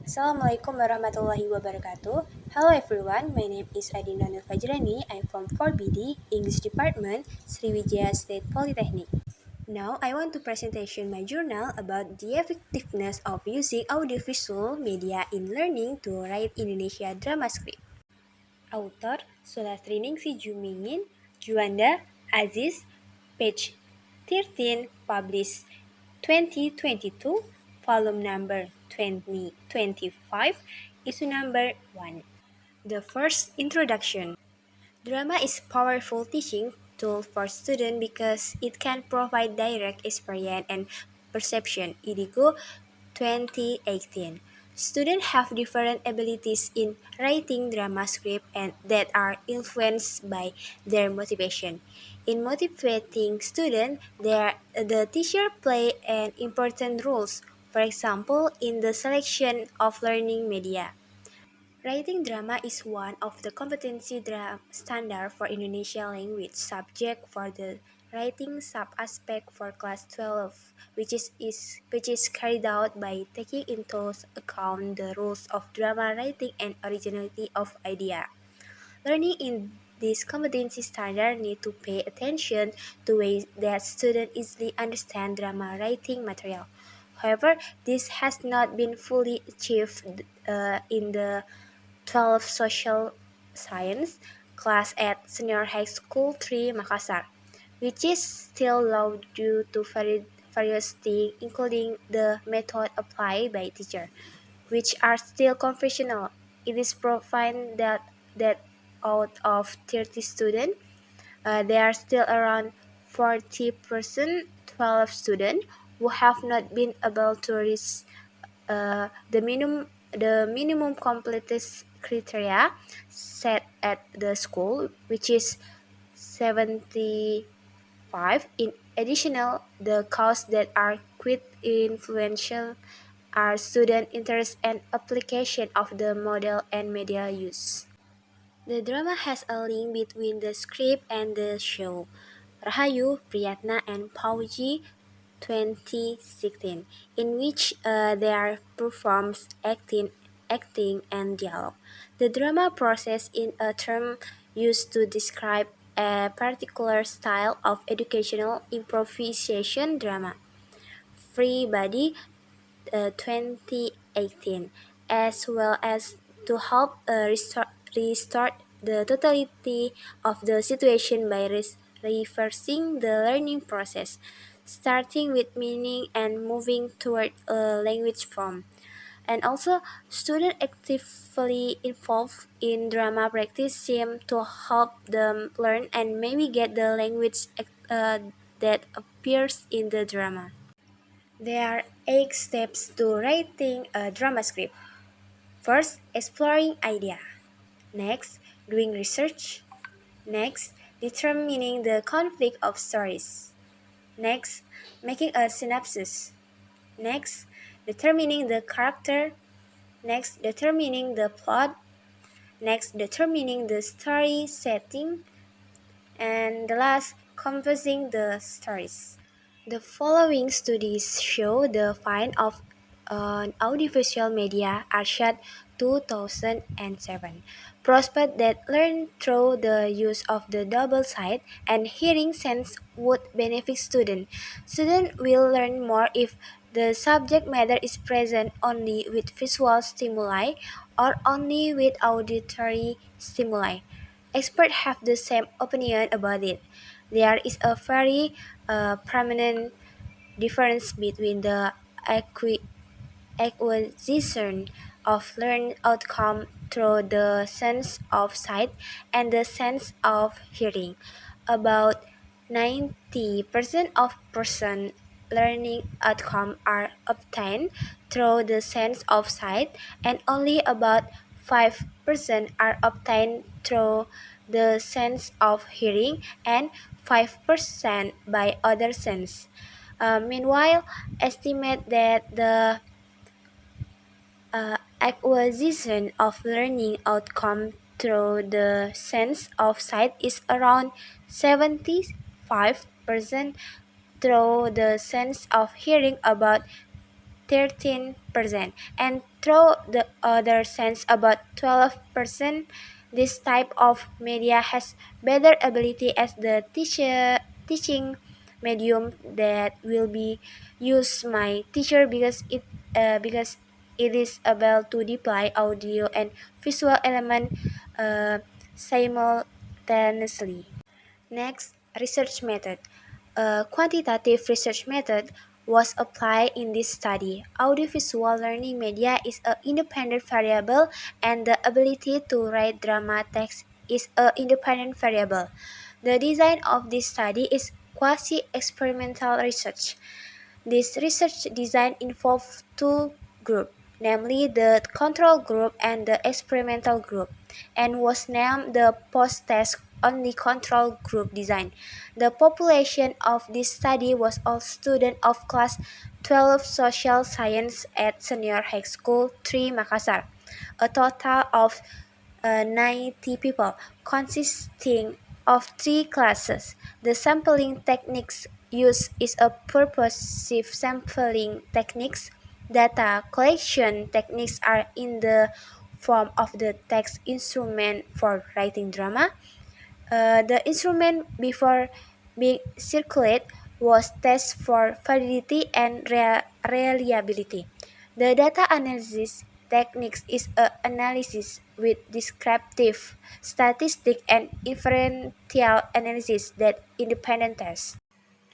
Assalamualaikum warahmatullahi wabarakatuh. Hello everyone, my name is Adinda Fajrani. I'm from 4BD English Department, Sriwijaya State Polytechnic. Now I want to presentation my journal about the effectiveness of using audiovisual media in learning to write Indonesia drama script. Author Sulastri Ningsi Jumingin, Juanda, Aziz, page 13, published 2022, volume number 2025, issue number 1. The first introduction. Drama is powerful teaching tool for students because it can provide direct experience and perception. Idigo 2018. Students have different abilities in writing drama script and that are influenced by their motivation. In motivating students, the teacher play an important role. For example, in the selection of learning media. Writing drama is one of the competency standard for Indonesian language subject for the writing sub-aspect for class 12, which is carried out by taking into account the rules of drama writing and originality of idea. Learning in this competency standard need to pay attention to ways that students easily understand drama writing material. However, this has not been fully achieved in the 12 Social Science class at Senior High School 3 Makassar, which is still low due to various things including the method applied by teacher, which are still confessional. It is proven that out of 30 students, there are still around 40% 12 students who have not been able to reach the minimum completeness criteria set at the school, which is 75. In additional, the causes that are quite influential are student interest and application of the model and media use. The drama has a link between the script and the show. Rahayu, Priyatna, and Pauji 2016, in which they are performs acting and dialogue. The drama process in a term used to describe a particular style of educational improvisation drama. Free Body 2018, as well as to help restore the totality of the situation by reversing the learning process, starting with meaning and moving toward a language form. And also, students actively involved in drama practice seem to help them learn and maybe get the language that appears in the drama. There are 8 steps to writing a drama script. First, exploring idea. Next, doing research. Next, determining the conflict of stories. Next, making a synopsis. Next, determining the character. Next, determining the plot. Next, determining the story setting. And the last, composing the stories. The following studies show the find of an audiovisual media Arshad 2007. Prospect that learn through the use of the double sight and hearing sense would benefit students. Students will learn more if the subject matter is present only with visual stimuli or only with auditory stimuli. Experts have the same opinion about it. There is a very prominent difference between the acquisition of learned outcome through the sense of sight and the sense of hearing. About 90% of person learning outcome are obtained through the sense of sight and only about 5% are obtained through the sense of hearing and 5% by other sense. Meanwhile, estimate that the acquisition of learning outcome through the sense of sight is around 75%, through the sense of hearing about 13%, and through the other sense about 12%. This type of media has better ability as the teaching medium that will be used my teacher because it is able to deploy audio and visual element uh, simultaneously. Next, research method. A quantitative research method was applied in this study. Audiovisual learning media is an independent variable, and the ability to write drama text is an independent variable. The design of this study is quasi-experimental research. This research design involved two groups, namely the control group and the experimental group, and was named the post-test only control group design. The population of this study was all students of class 12 social science at Senior High School 3 Makassar, a total of 90 people, consisting of three classes. The sampling techniques used is a purposive sampling techniques. Data collection techniques are in the form of the text instrument for writing drama. The instrument before being circulated was tested for validity and reliability. The data analysis techniques is a analysis with descriptive statistics and differential analysis that independent test.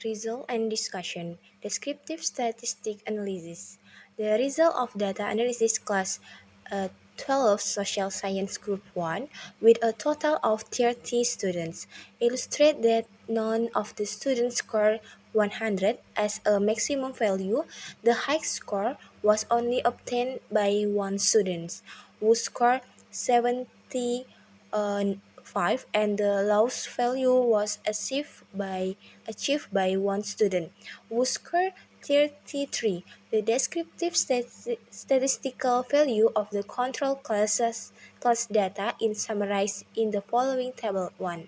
Result and discussion. Descriptive statistic analysis. The result of data analysis class 12 social science group 1 with a total of 30 students illustrate that none of the students scored 100 as a maximum value. The high score was only obtained by one student who scored 75, and the lowest value was achieved by one student who scored 33. The descriptive statistical value of the control class data is summarized in the following table 1.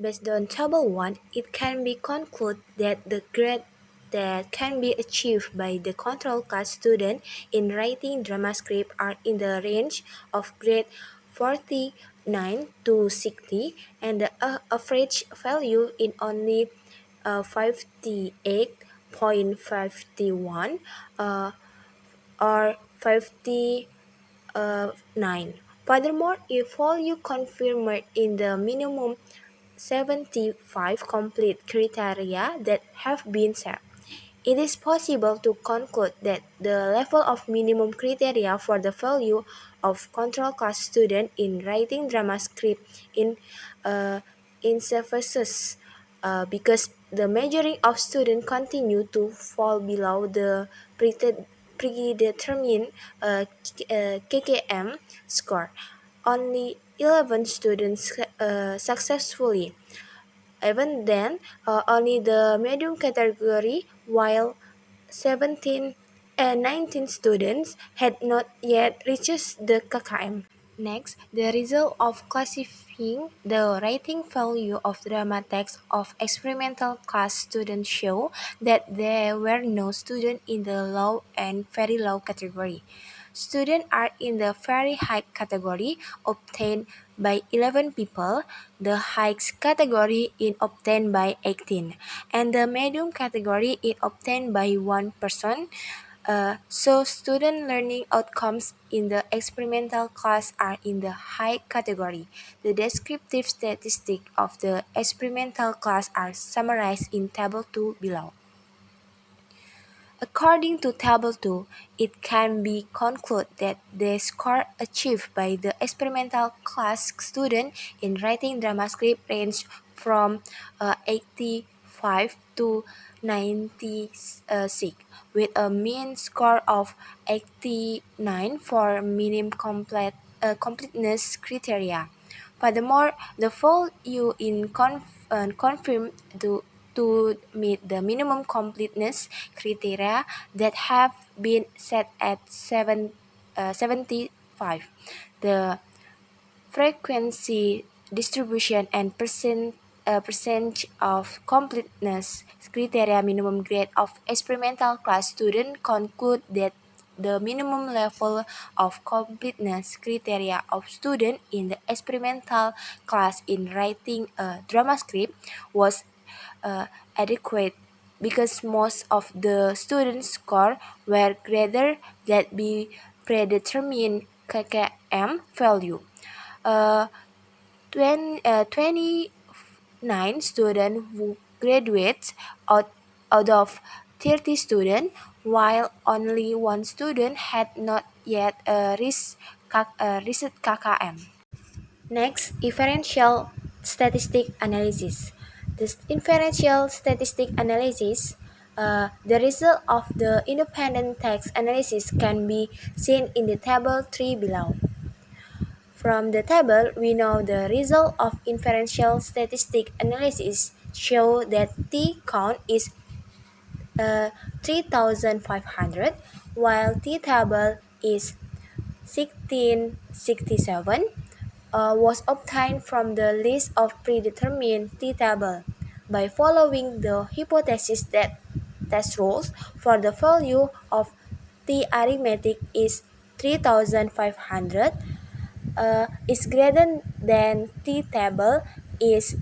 Based on Table 1, it can be concluded that the grade that can be achieved by the control class student in writing drama script are in the range of grade 49 to 60, and the average value in only 58.51 or 59. Furthermore, if value confirmed in the minimum 75 complete criteria that have been set, it is possible to conclude that the level of minimum criteria for the value of control class student in writing drama script in insufficient because the majority of students continue to fall below the predetermined KKM score. Only 11 students successfully. Even then, only the medium category, while 17 and 19 students had not yet reached the KKM. Next, the result of classifying the rating value of drama text of experimental class students show that there were no students in the low and very low category. Students are in the very high category, obtained by 11 people, the highest category is obtained by 18, and the medium category is obtained by 1 person. So student learning outcomes in the experimental class are in the high category. The descriptive statistics of the experimental class are summarized in Table 2 below. According to Table 2, it can be concluded that the score achieved by the experimental class student in writing drama script range from 85 to 96, with a mean score of 89 for minimum completeness criteria. Furthermore, the value in confirmed to meet the minimum completeness criteria that have been set at 75. The frequency distribution and percentage of completeness criteria minimum grade of experimental class student conclude that the minimum level of completeness criteria of students in the experimental class in writing a drama script was uh, adequate because most of the students' score were greater than the predetermined KKM value. Uh, 29 students who graduated out of 30 students, while only one student had not yet reached KKM. Next, differential statistic analysis. The inferential statistic analysis, the result of the independent text analysis can be seen in the table 3 below. From the table, we know the result of inferential statistic analysis show that T count is 3,500, while T table is 1667, was obtained from the list of predetermined T-table by following the hypothesis that test rules for the value of T arithmetic is 3500 is greater than T-table is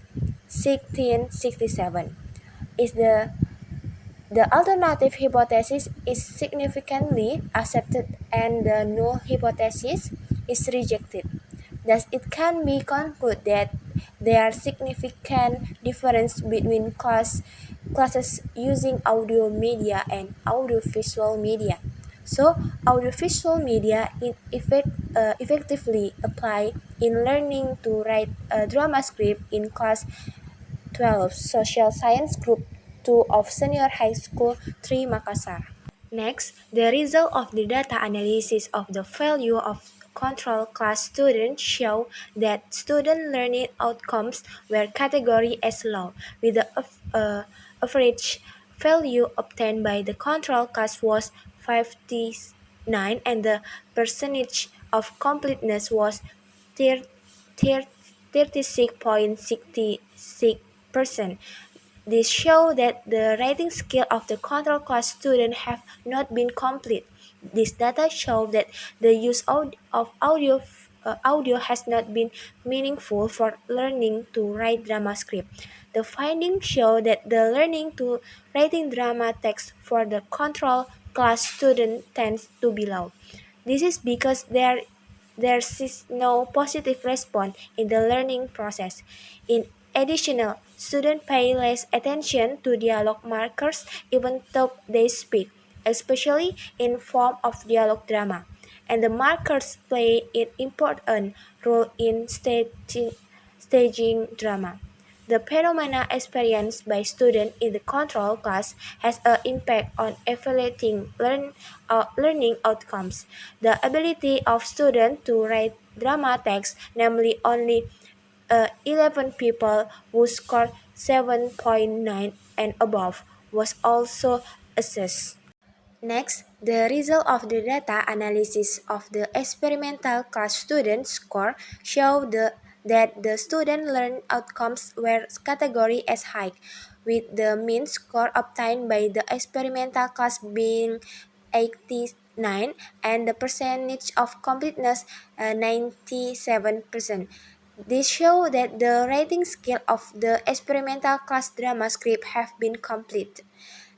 1667 is the alternative hypothesis is significantly accepted and the null hypothesis is rejected. Thus, it can be concluded that there are significant differences between classes using audio media and audiovisual media. So, audiovisual media effectively apply in learning to write a drama script in class 12 Social Science Group 2 of Senior High School 3 Makassar. Next, the result of the data analysis of the value of control class students show that student learning outcomes were categorized as low, with the average value obtained by the control class was 59 and the percentage of completeness was 36.66%. This shows that the writing skill of the control class students have not been complete. This data show that the use of audio has not been meaningful for learning to write drama script. The findings show that the learning to writing drama text for the control class student tends to be low. This is because there is no positive response in the learning process. In addition, students pay less attention to dialogue markers even though they speak, especially in form of dialogue drama. And the markers play an important role in staging drama. The phenomena experienced by students in the control class has an impact on evaluating learning outcomes. The ability of students to write drama text, namely only 11 people who scored 7.9 and above, was also assessed. Next, the result of the data analysis of the experimental class student score show that the student learned outcomes were categorized as high, with the mean score obtained by the experimental class being 89 and the percentage of completeness 97%. This show that the writing skill of the experimental class drama script have been complete.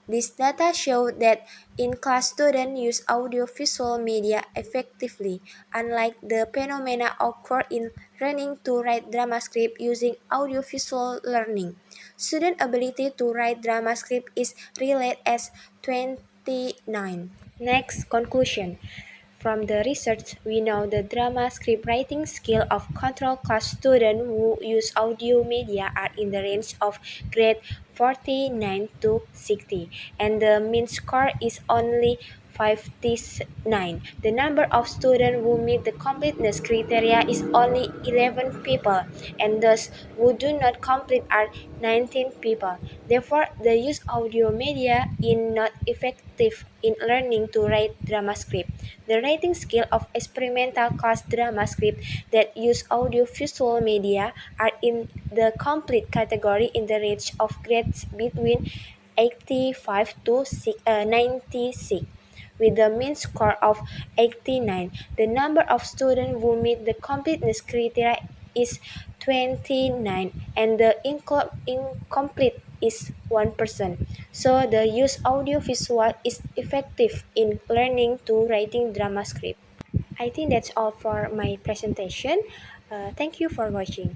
This data show that in-class students use audiovisual media effectively, unlike the phenomena occur in learning to write drama script using audiovisual learning. Student ability to write drama script is rated as 29. Next, conclusion. From the research, we know the drama script writing skill of control class students who use audio media are in the range of grade 49 to 60, and the mean score is only 59. The number of students who meet the completeness criteria is only 11 people, and those who do not complete are 19 people. Therefore, the use of audio media is not effective in learning to write drama script. The writing skill of experimental class drama script that use audio-visual media are in the complete category in the range of grades between 85 to 96. with a mean score of 89. The number of students who meet the completeness criteria is 29 and the incomplete is 1%. So the use audiovisual is effective in learning to writing drama script. I think that's all for my presentation. Thank you for watching.